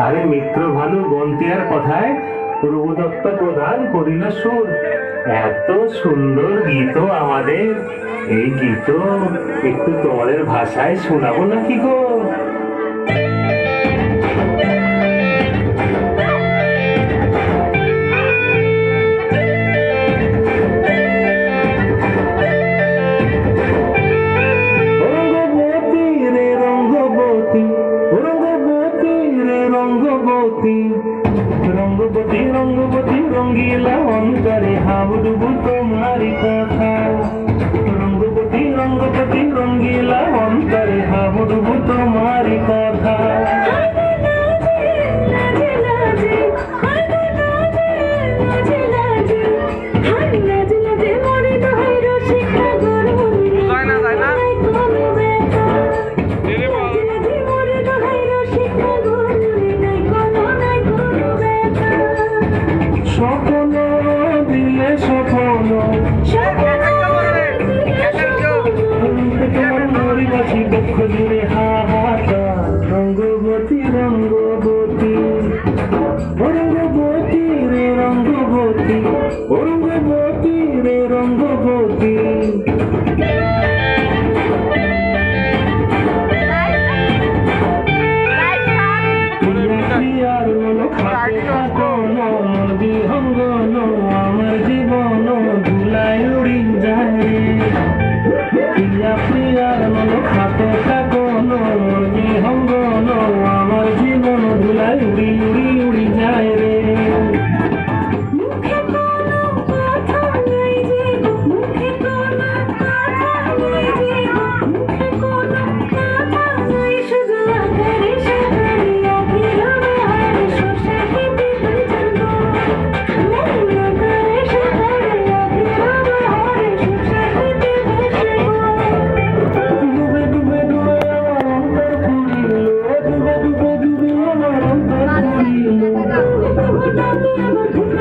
আরে মিত্র ভানু গন্তিয়ার কথায় পূর্বদত্ত প্রদান করিল সুর। এত সুন্দর গীত আমাদের, এই গীত একটু তোমাদের ভাষায় শোনাবো নাকি গো? রঙ্গবতী রঙ্গবতী রঙ্গিলা অন্তরে হাবুডুবু তোমারি কথা। রঙ্গবতী রঙ্গবতী রঙ্গিলা অন্তরে হাবুডুবু তোমারি কথা। স্বপ্ন দিলে স্বপ্ন তোমার মরিবাসী বক্ষ জুড়ে হাহাকার। রঙ্গবতী রঙ্গবতী রঙ্গবতী রে রঙ্গবতী রঙ্গবতী রে রঙ্গবতী।